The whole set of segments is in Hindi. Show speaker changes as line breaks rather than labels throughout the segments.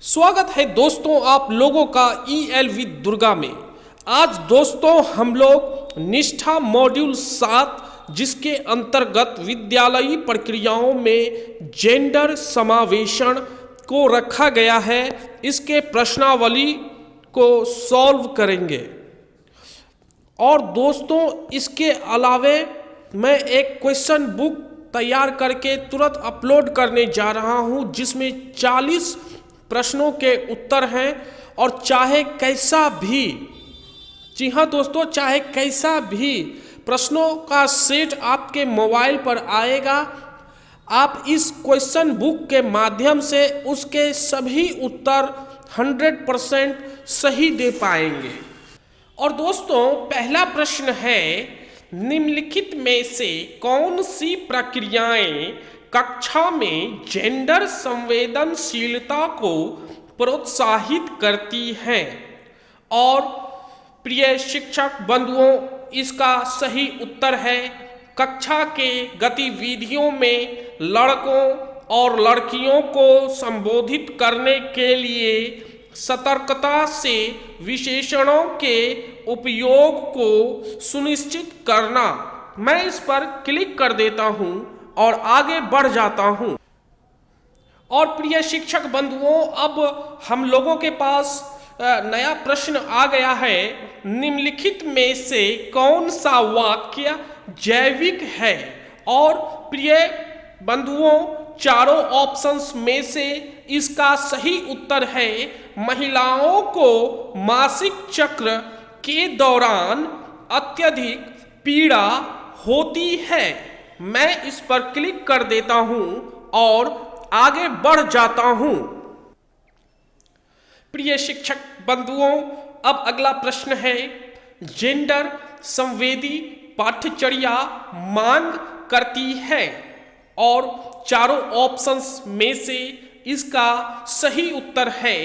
स्वागत है दोस्तों आप लोगों का ELV दुर्गा में। आज दोस्तों हम लोग निष्ठा मॉड्यूल 7 जिसके अंतर्गत विद्यालयी प्रक्रियाओं में जेंडर समावेशन को रखा गया है, इसके प्रश्नावली को सॉल्व करेंगे। और दोस्तों इसके अलावे मैं एक क्वेश्चन बुक तैयार करके तुरंत अपलोड करने जा रहा हूं जिसमें 40 प्रश्नों के उत्तर हैं। और चाहे कैसा भी, जी हाँ दोस्तों, चाहे कैसा भी प्रश्नों का सेट आपके मोबाइल पर आएगा, आप इस क्वेश्चन बुक के माध्यम से उसके सभी उत्तर 100% सही दे पाएंगे। और दोस्तों पहला प्रश्न है, निम्नलिखित में से कौन सी प्रक्रियाएं कक्षा में जेंडर संवेदनशीलता को प्रोत्साहित करती हैं? और प्रिय शिक्षक बंधुओं, इसका सही उत्तर है कक्षा के गतिविधियों में लड़कों और लड़कियों को संबोधित करने के लिए सतर्कता से विशेषणों के उपयोग को सुनिश्चित करना। मैं इस पर क्लिक कर देता हूं और आगे बढ़ जाता हूं। और प्रिय शिक्षक बंधुओं, अब हम लोगों के पास नया प्रश्न आ गया है, निम्नलिखित में से कौन सा वाक्य जैविक है? और प्रिय बंधुओं, चारों ऑप्शंस में से इसका सही उत्तर है महिलाओं को मासिक चक्र के दौरान अत्यधिक पीड़ा होती है। मैं इस पर क्लिक कर देता हूं और आगे बढ़ जाता हूं। प्रिय शिक्षक बंधुओं, अब अगला प्रश्न है, जेंडर संवेदी पाठ्यचर्या मांग करती है? और चारों ऑप्शंस में से इसका सही उत्तर है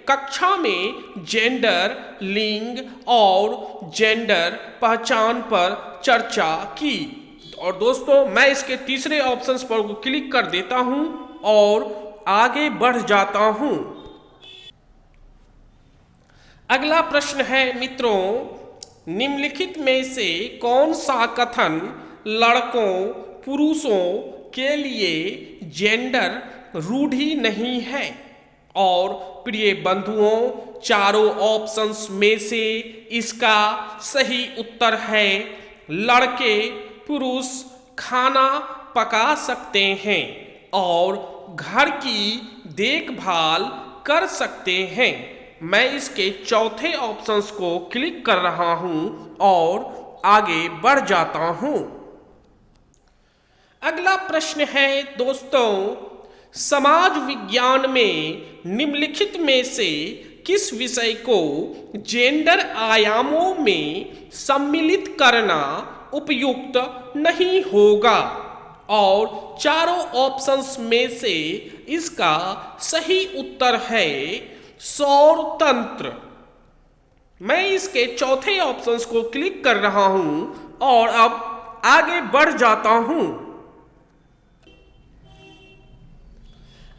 कक्षा में जेंडर, लिंग और जेंडर पहचान पर चर्चा की। और दोस्तों मैं इसके तीसरे ऑप्शंस पर क्लिक कर देता हूं और आगे बढ़ जाता हूं। अगला प्रश्न है मित्रों, निम्नलिखित में से कौन सा कथन लड़कों पुरुषों के लिए जेंडर रूढ़ि नहीं है? और प्रिय बंधुओं, चारों ऑप्शंस में से इसका सही उत्तर है लड़के पुरुष खाना पका सकते हैं और घर की देखभाल कर सकते हैं। मैं इसके चौथे ऑप्शंस को क्लिक कर रहा हूं और आगे बढ़ जाता हूं। अगला प्रश्न है दोस्तों, समाज विज्ञान में निम्नलिखित में से किस विषय को जेंडर आयामों में सम्मिलित करना उपयुक्त नहीं होगा? और चारों ऑप्शंस में से इसका सही उत्तर है सौर तंत्र। मैं इसके चौथे ऑप्शंस को क्लिक कर रहा हूं और अब आगे बढ़ जाता हूं।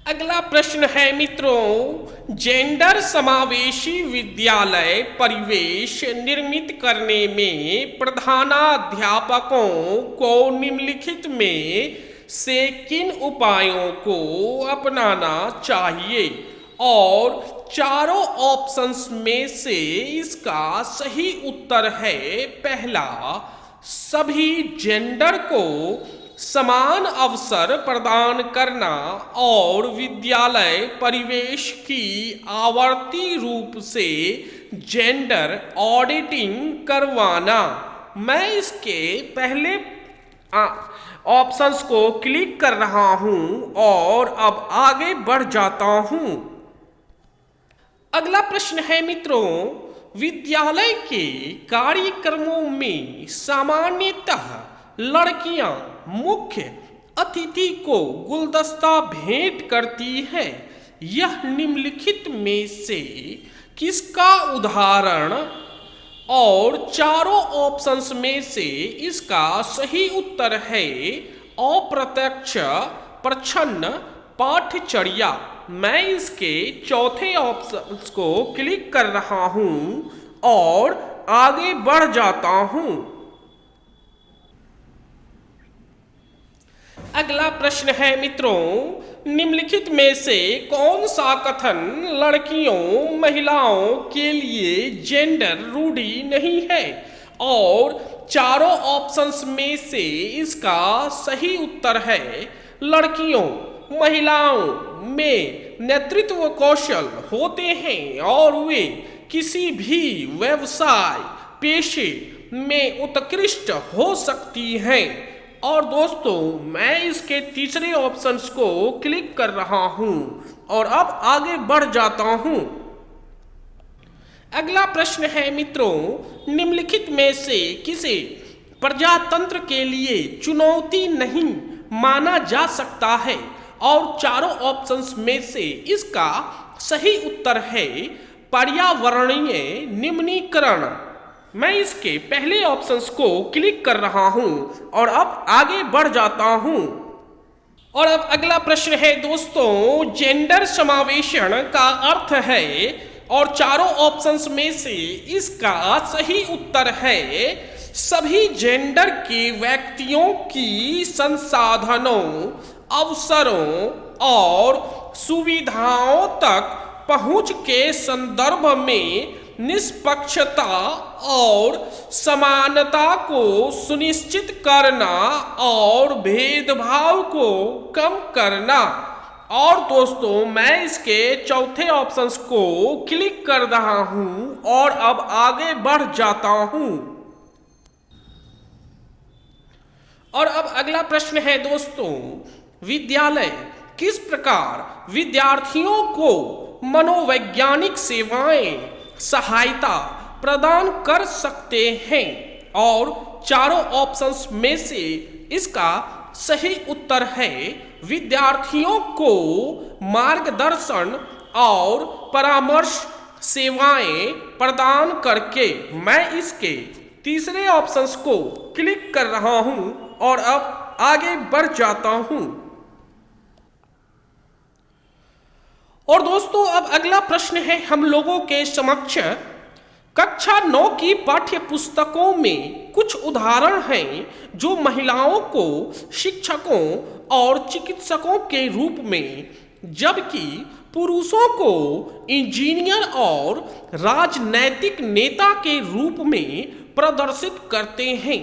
अगला प्रश्न है मित्रों, जेंडर समावेशी विद्यालय परिवेश निर्मित करने में प्रधानाध्यापकों को निम्नलिखित में से किन उपायों को अपनाना चाहिए? और चारों ऑप्शंस में से इसका सही उत्तर है पहला, सभी जेंडर को समान अवसर प्रदान करना और विद्यालय परिवेश की आवर्ती रूप से जेंडर ऑडिटिंग करवाना। मैं इसके पहले ऑप्शंस को क्लिक कर रहा हूं और अब आगे बढ़ जाता हूं। अगला प्रश्न है मित्रों, विद्यालय के कार्यक्रमों में सामान्यतः लड़कियां मुख्य अतिथि को गुलदस्ता भेंट करती है। यह निम्नलिखित में से किसका उदाहरण? और चारों ऑप्शंस में से इसका सही उत्तर है अप्रत्यक्ष प्रच्छन्न पाठ्यचर्या। मैं इसके चौथे ऑप्शन को क्लिक कर रहा हूं और आगे बढ़ जाता हूं। अगला प्रश्न है मित्रों, निम्नलिखित में से कौन सा कथन लड़कियों महिलाओं के लिए जेंडर रूढ़ि नहीं है? और चारों ऑप्शंस में से इसका सही उत्तर है लड़कियों महिलाओं में नेतृत्व कौशल होते हैं और वे किसी भी व्यवसाय पेशे में उत्कृष्ट हो सकती हैं। और दोस्तों मैं इसके तीसरे ऑप्शंस को क्लिक कर रहा हूं और अब आगे बढ़ जाता हूं। अगला प्रश्न है मित्रों, निम्नलिखित में से किसे प्रजातंत्र के लिए चुनौती नहीं माना जा सकता है? और चारों ऑप्शंस में से इसका सही उत्तर है पर्यावरणीय निम्नीकरण। मैं इसके पहले ऑप्शंस को क्लिक कर रहा हूं और अब आगे बढ़ जाता हूं। और अब अगला प्रश्न है दोस्तों, जेंडर समावेशन का अर्थ है और चारों ऑप्शंस में से इसका सही उत्तर है सभी जेंडर के व्यक्तियों की संसाधनों, अवसरों और सुविधाओं तक पहुंच के संदर्भ में निष्पक्षता और समानता को सुनिश्चित करना और भेदभाव को कम करना। और दोस्तों मैं इसके चौथे ऑप्शंस को क्लिक कर रहा हूं और अब आगे बढ़ जाता हूं। और अब अगला प्रश्न है दोस्तों, विद्यालय किस प्रकार विद्यार्थियों को मनोवैज्ञानिक सेवाएं सहायता प्रदान कर सकते हैं? और चारों ऑप्शंस में से इसका सही उत्तर है विद्यार्थियों को मार्गदर्शन और परामर्श सेवाएं प्रदान करके। मैं इसके तीसरे ऑप्शंस को क्लिक कर रहा हूं और अब आगे बढ़ जाता हूं। और दोस्तों अब अगला प्रश्न है हम लोगों के समक्ष, कक्षा 9 की पाठ्य पुस्तकों में कुछ उदाहरण हैं जो महिलाओं को शिक्षकों और चिकित्सकों के रूप में जबकि पुरुषों को इंजीनियर और राजनैतिक नेता के रूप में प्रदर्शित करते हैं।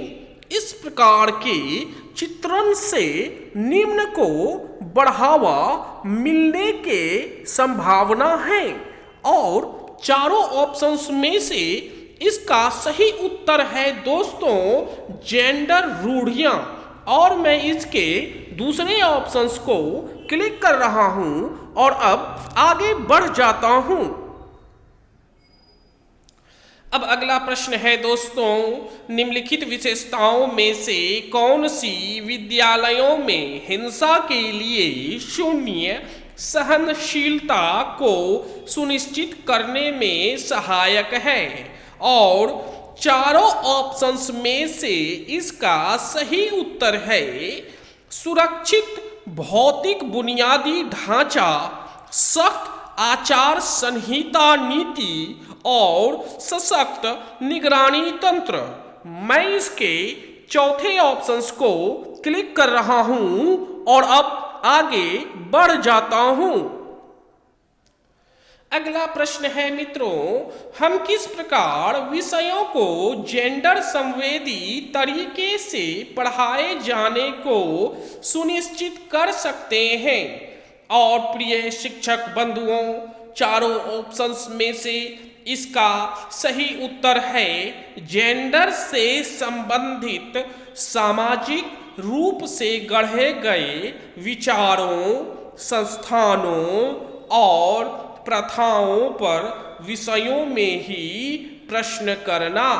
इस प्रकार के चित्रण से निम्न को बढ़ावा मिलने के संभावना है। और चारों ऑप्शंस में से इसका सही उत्तर है दोस्तों जेंडर रूढ़ियां। और मैं इसके दूसरे ऑप्शंस को क्लिक कर रहा हूं और अब आगे बढ़ जाता हूं। अब अगला प्रश्न है दोस्तों, निम्नलिखित विशेषताओं में से कौन सी विद्यालयों में हिंसा के लिए शून्य सहनशीलता को सुनिश्चित करने में सहायक है? और चारों ऑप्शंस में से इसका सही उत्तर है सुरक्षित भौतिक बुनियादी ढांचा, सख्त आचार संहिता नीति और सशक्त निगरानी तंत्र। मैं इसके चौथे ऑप्शंस को क्लिक कर रहा हूं और अब आगे बढ़ जाता हूं। अगला प्रश्न है मित्रों, हम किस प्रकार विषयों को जेंडर संवेदी तरीके से पढ़ाए जाने को सुनिश्चित कर सकते हैं? और प्रिय शिक्षक बंधुओं, चारों ऑप्शंस में से इसका सही उत्तर है जेंडर से संबंधित सामाजिक रूप से गढ़े गए विचारों, संस्थानों और प्रथाओं पर विषयों में ही प्रश्न करना।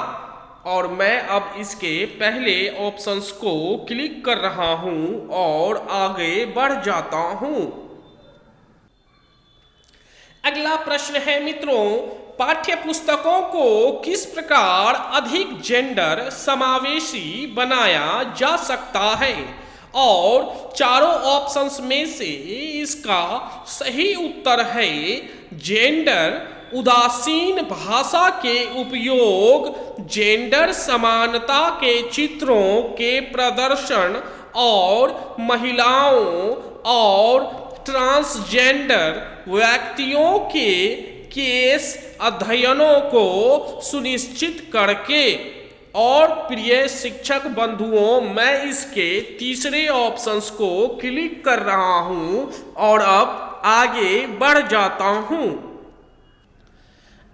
और मैं अब इसके पहले ऑप्शंस को क्लिक कर रहा हूं और आगे बढ़ जाता हूं। अगला प्रश्न है मित्रों, पाठ्य पुस्तकों को किस प्रकार अधिक जेंडर समावेशी बनाया जा सकता है? और चारों ऑप्शंस में से इसका सही उत्तर है जेंडर उदासीन भाषा के उपयोग जेंडर समानता के चित्रों के प्रदर्शन और महिलाओं और ट्रांसजेंडर व्यक्तियों के केस अध्ययनों को सुनिश्चित करके। और प्रिय शिक्षक बंधुओं, मैं इसके तीसरे ऑप्शंस को क्लिक कर रहा हूं और अब आगे बढ़ जाता हूं।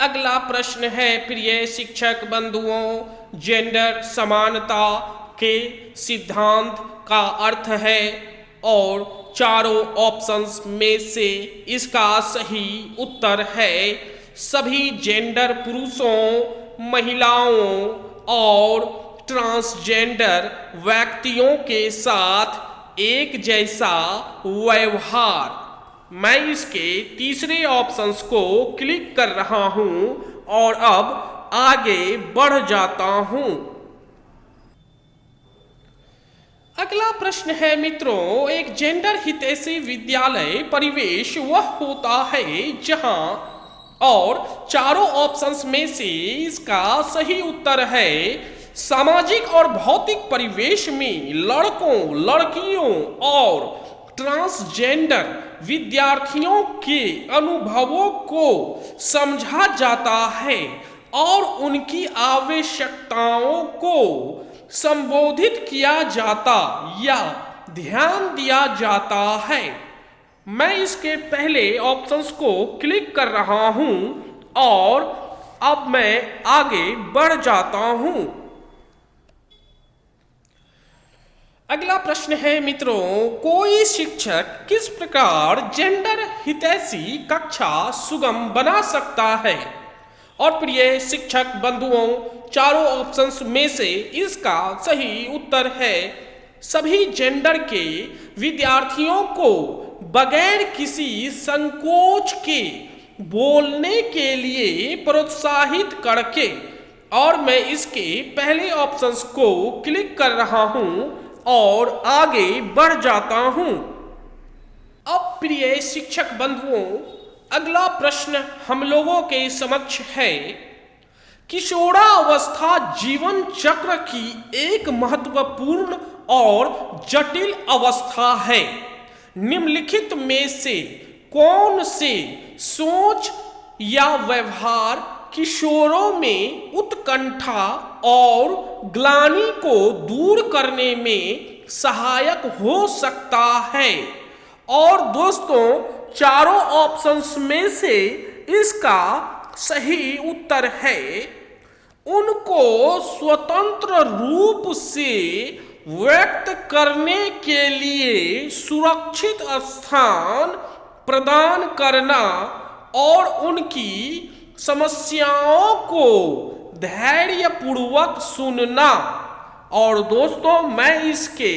अगला प्रश्न है प्रिय शिक्षक बंधुओं, जेंडर समानता के सिद्धांत का अर्थ है और चारों ऑप्शंस में से इसका सही उत्तर है सभी जेंडर पुरुषों, महिलाओं और ट्रांसजेंडर व्यक्तियों के साथ एक जैसा व्यवहार। मैं इसके तीसरे ऑप्शंस को क्लिक कर रहा हूं और अब आगे बढ़ जाता हूं। अगला प्रश्न है मित्रों, एक जेंडर हितैषी विद्यालय परिवेश वह होता है जहां, और चारों ऑप्शंस में से इसका सही उत्तर है सामाजिक और भौतिक परिवेश में लड़कों, लड़कियों और ट्रांसजेंडर विद्यार्थियों के अनुभवों को समझा जाता है और उनकी आवश्यकताओं को संबोधित किया जाता या ध्यान दिया जाता है। मैं इसके पहले ऑप्शंस को क्लिक कर रहा हूं और अब मैं आगे बढ़ जाता हूं। अगला प्रश्न है मित्रों, कोई शिक्षक किस प्रकार जेंडर हितैषी कक्षा सुगम बना सकता है? और प्रिय शिक्षक बंधुओं, चारों ऑप्शंस में से इसका सही उत्तर है सभी जेंडर के विद्यार्थियों को बगैर किसी संकोच के बोलने के लिए प्रोत्साहित करके। और मैं इसके पहले ऑप्शंस को क्लिक कर रहा हूं और आगे बढ़ जाता हूं। अब प्रिय शिक्षक बंधुओं, अगला प्रश्न हम लोगों के समक्ष है, किशोरावस्था जीवन चक्र की एक महत्वपूर्ण और जटिल अवस्था है। निम्नलिखित में से कौन से सोच या व्यवहार किशोरों में उत्कंठा और ग्लानि को दूर करने में सहायक हो सकता है? और दोस्तों, चारों ऑप्शंस में से इसका सही उत्तर है उनको स्वतंत्र रूप से व्यक्त करने के लिए सुरक्षित स्थान प्रदान करना और उनकी समस्याओं को धैर्यपूर्वक सुनना। और दोस्तों, मैं इसके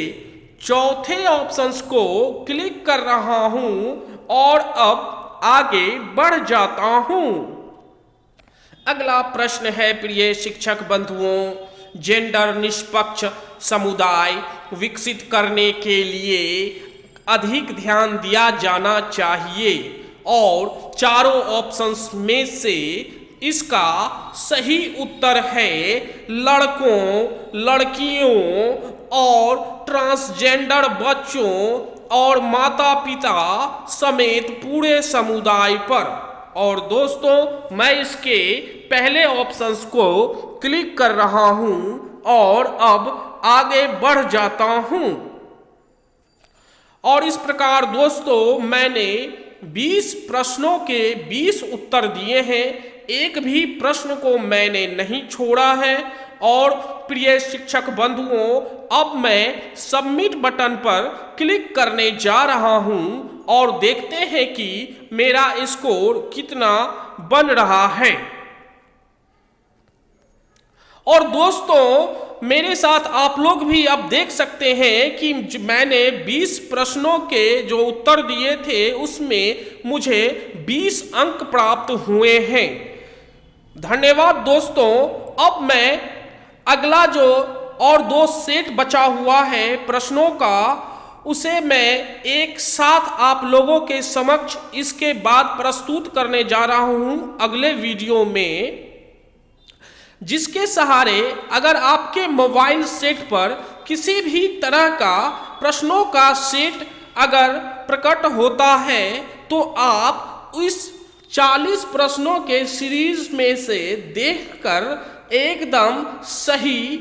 चौथे ऑप्शंस को क्लिक कर रहा हूं और अब आगे बढ़ जाता हूं। अगला प्रश्न है प्रिय शिक्षक बंधुओं, जेंडर निष्पक्ष समुदाय विकसित करने के लिए अधिक ध्यान दिया जाना चाहिए। और चारों ऑप्शंस में से इसका सही उत्तर है लड़कों, लड़कियों और ट्रांसजेंडर बच्चों और माता पिता समेत पूरे समुदाय पर। और दोस्तों, मैं इसके पहले ऑप्शंस को क्लिक कर रहा हूं और अब आगे बढ़ जाता हूं। और इस प्रकार दोस्तों, मैंने 20 प्रश्नों के 20 उत्तर दिए हैं, एक भी प्रश्न को मैंने नहीं छोड़ा है। और प्रिय शिक्षक बंधुओं, अब मैं सबमिट बटन पर क्लिक करने जा रहा हूं और देखते हैं कि मेरा स्कोर कितना बन रहा है। और दोस्तों, मेरे साथ आप लोग भी अब देख सकते हैं कि मैंने 20 प्रश्नों के जो उत्तर दिए थे उसमें मुझे 20 अंक प्राप्त हुए हैं। धन्यवाद दोस्तों। अब मैं अगला जो और 2 सेट बचा हुआ है प्रश्नों का, उसे मैं एक साथ आप लोगों के समक्ष इसके बाद प्रस्तुत करने जा रहा हूं अगले वीडियो में, जिसके सहारे अगर आपके मोबाइल सेट पर किसी भी तरह का प्रश्नों का सेट अगर प्रकट होता है तो आप इस 40 प्रश्नों के सीरीज में से देखकर एकदम सही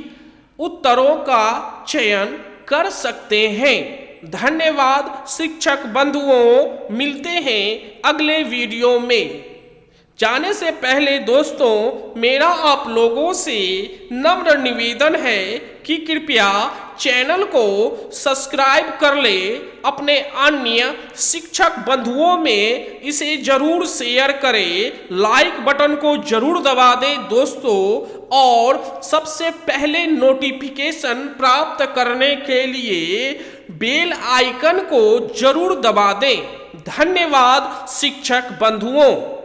उत्तरों का चयन कर सकते हैं। धन्यवाद शिक्षक बंधुओं, मिलते हैं अगले वीडियो में। जाने से पहले दोस्तों मेरा आप लोगों से नम्र निवेदन है कि कृपया चैनल को सब्सक्राइब कर ले, अपने अन्य शिक्षक बंधुओं में इसे जरूर शेयर करें, लाइक बटन को जरूर दबा दें दोस्तों, और सबसे पहले नोटिफिकेशन प्राप्त करने के लिए बेल आइकन को जरूर दबा दें। धन्यवाद शिक्षक बंधुओं।